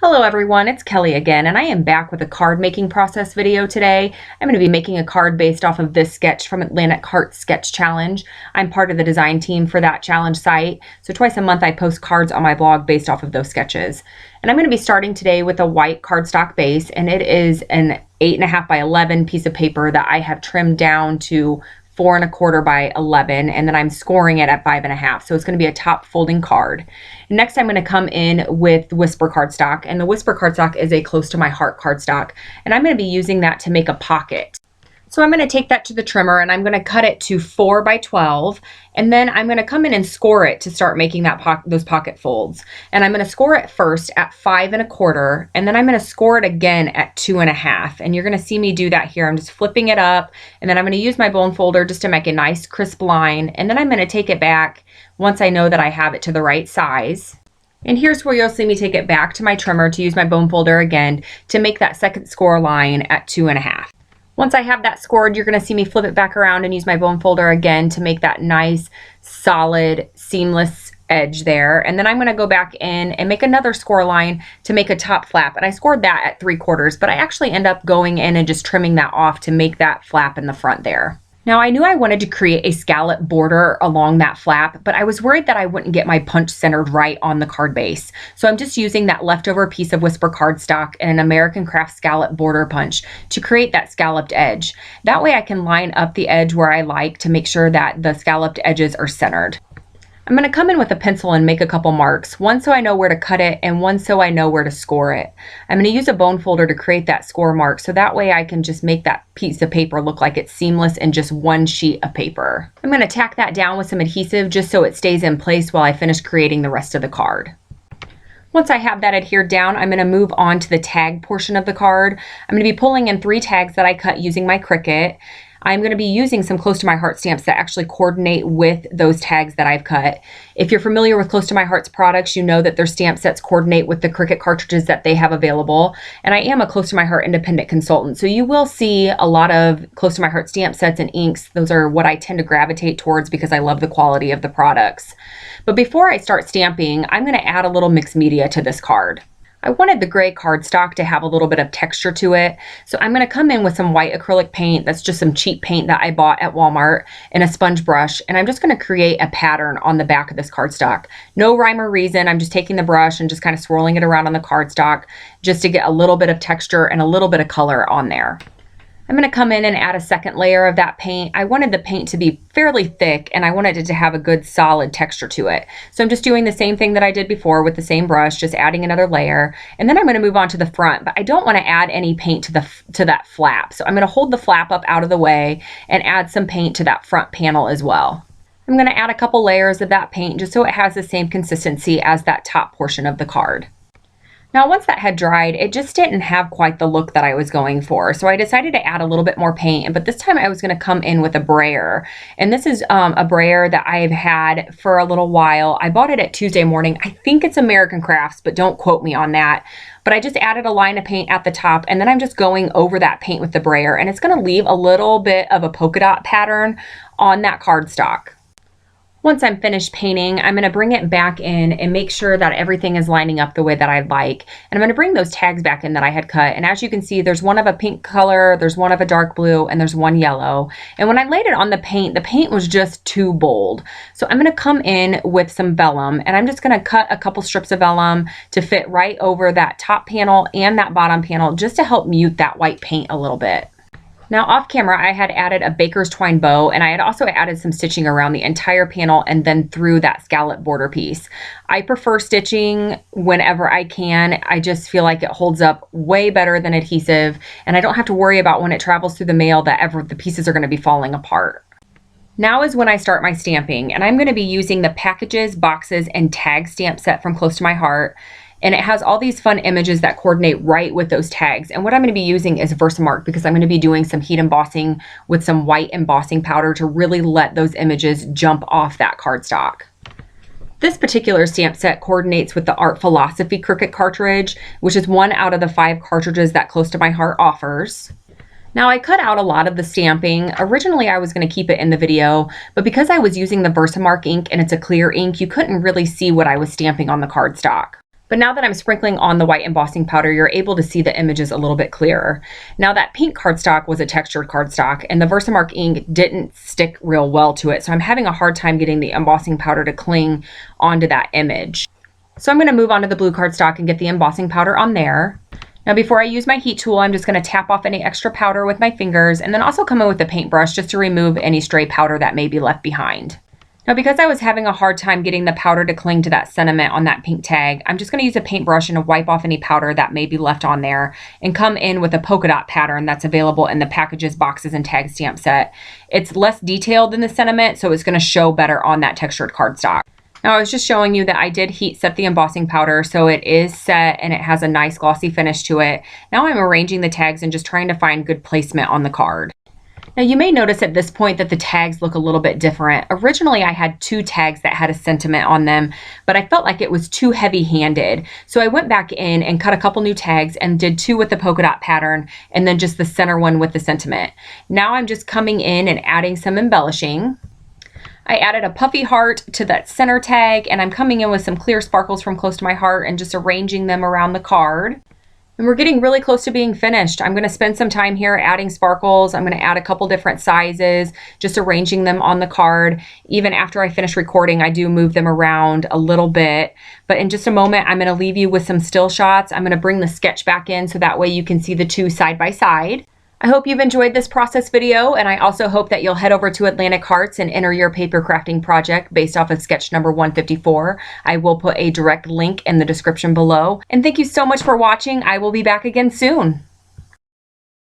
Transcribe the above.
Hello everyone, it's Kelly again, and I am back with a card making process video today. I'm going to be making a card based off of this sketch from Atlantic Heart Sketch Challenge. I'm part of the design team for that challenge site, so twice a month I post cards on my blog based off of those sketches. And I'm going to be starting today with a white cardstock base, and it is an 8.5 by 11 piece of paper that I have trimmed down to 4.25 by 11, and then I'm scoring it at 5.5. So it's going to be a top folding card. Next, I'm going to come in with Whisper cardstock, and the Whisper cardstock is a close to my heart cardstock, and I'm going to be using that to make a pocket. So I'm going to take that to the trimmer and I'm going to cut it to 4 by 12, and then I'm going to come in and score it to start making those pocket folds. And I'm going to score it first at 5.25, and then I'm going to score it again at 2.5. And you're going to see me do that here. I'm just flipping it up, and then I'm going to use my bone folder just to make a nice crisp line, and then I'm going to take it back once I know that I have it to the right size. And here's where you'll see me take it back to my trimmer to use my bone folder again to make that second score line at 2.5. Once I have that scored, you're going to see me flip it back around and use my bone folder again to make that nice, solid, seamless edge there. And then I'm going to go back in and make another score line to make a top flap. And I scored that at 3/4, but I actually end up going in and just trimming that off to make that flap in the front there. Now, I knew I wanted to create a scallop border along that flap, but I was worried that I wouldn't get my punch centered right on the card base. So I'm just using that leftover piece of Whisper cardstock and an American Craft scallop border punch to create that scalloped edge. That way I can line up the edge where I like to make sure that the scalloped edges are centered. I'm going to come in with a pencil and make a couple marks, one so I know where to cut it and one so I know where to score it. I'm going to use a bone folder to create that score mark, so that way I can just make that piece of paper look like it's seamless in just one sheet of paper. I'm going to tack that down with some adhesive just so it stays in place while I finish creating the rest of the card. Once I have that adhered down, I'm going to move on to the tag portion of the card. I'm going to be pulling in 3 tags that I cut using my Cricut. I'm going to be using some Close to My Heart stamps that actually coordinate with those tags that I've cut. If you're familiar with Close to My Heart's products, you know that their stamp sets coordinate with the Cricut cartridges that they have available. And I am a Close to My Heart independent consultant, so you will see a lot of Close to My Heart stamp sets and inks. Those are what I tend to gravitate towards because I love the quality of the products. But before I start stamping, I'm going to add a little mixed media to this card. I wanted the gray cardstock to have a little bit of texture to it, so I'm going to come in with some white acrylic paint. That's just some cheap paint that I bought at Walmart, and a sponge brush, and I'm just going to create a pattern on the back of this cardstock. No rhyme or reason. I'm just taking the brush and just kind of swirling it around on the cardstock just to get a little bit of texture and a little bit of color on there. I'm going to come in and add a second layer of that paint. I wanted the paint to be fairly thick and I wanted it to have a good solid texture to it. So I'm just doing the same thing that I did before with the same brush, just adding another layer. And then I'm going to move on to the front, but I don't want to add any paint to that flap. So I'm going to hold the flap up out of the way and add some paint to that front panel as well. I'm going to add a couple layers of that paint just so it has the same consistency as that top portion of the card. Now, once that had dried, it just didn't have quite the look that I was going for. So I decided to add a little bit more paint, but this time I was going to come in with a brayer. And this is a brayer that I've had for a little while. I bought it at Tuesday Morning. I think it's American Crafts, but don't quote me on that. But I just added a line of paint at the top, and then I'm just going over that paint with the brayer. And it's going to leave a little bit of a polka dot pattern on that cardstock. Once I'm finished painting, I'm going to bring it back in and make sure that everything is lining up the way that I'd like. And I'm going to bring those tags back in that I had cut. And as you can see, there's one of a pink color, there's one of a dark blue, and there's one yellow. And when I laid it on the paint was just too bold. So I'm going to come in with some vellum, and I'm just going to cut a couple strips of vellum to fit right over that top panel and that bottom panel just to help mute that white paint a little bit. Now off camera, I had added a baker's twine bow, and I had also added some stitching around the entire panel and then through that scallop border piece. I prefer stitching whenever I can. I just feel like it holds up way better than adhesive, and I don't have to worry about when it travels through the mail that the pieces are going to be falling apart. Now is when I start my stamping, and I'm going to be using the Packages, Boxes, and Tag stamp set from Close to My Heart. And it has all these fun images that coordinate right with those tags. And what I'm going to be using is Versamark because I'm going to be doing some heat embossing with some white embossing powder to really let those images jump off that cardstock. This particular stamp set coordinates with the Art Philosophy Cricut cartridge, which is one out of the 5 cartridges that Close to My Heart offers. Now, I cut out a lot of the stamping. Originally, I was going to keep it in the video, but because I was using the Versamark ink and it's a clear ink, you couldn't really see what I was stamping on the cardstock. But now that I'm sprinkling on the white embossing powder, you're able to see the images a little bit clearer. Now that pink cardstock was a textured cardstock and the Versamark ink didn't stick real well to it. So I'm having a hard time getting the embossing powder to cling onto that image. So I'm going to move on to the blue cardstock and get the embossing powder on there. Now before I use my heat tool, I'm just going to tap off any extra powder with my fingers and then also come in with the paintbrush just to remove any stray powder that may be left behind. Now because I was having a hard time getting the powder to cling to that sentiment on that pink tag, I'm just going to use a paintbrush and wipe off any powder that may be left on there and come in with a polka dot pattern that's available in the packages, boxes, and tag stamp set. It's less detailed than the sentiment, so it's going to show better on that textured cardstock. Now I was just showing you that I did heat set the embossing powder, so it is set and it has a nice glossy finish to it. Now I'm arranging the tags and just trying to find good placement on the card. Now you may notice at this point that the tags look a little bit different. Originally I had 2 tags that had a sentiment on them, but I felt like it was too heavy-handed. So I went back in and cut a couple new tags and did 2 with the polka dot pattern and then just the center one with the sentiment. Now I'm just coming in and adding some embellishing. I added a puffy heart to that center tag and I'm coming in with some clear sparkles from close to my heart and just arranging them around the card. And we're getting really close to being finished. I'm going to spend some time here adding sparkles. I'm going to add a couple different sizes, just arranging them on the card. Even after I finish recording, I do move them around a little bit. But in just a moment, I'm going to leave you with some still shots. I'm going to bring the sketch back in so that way you can see the 2 side by side. I hope you've enjoyed this process video, and I also hope that you'll head over to Atlantic Hearts and enter your paper crafting project based off of sketch number 154. I will put a direct link in the description below. And thank you so much for watching. I will be back again soon.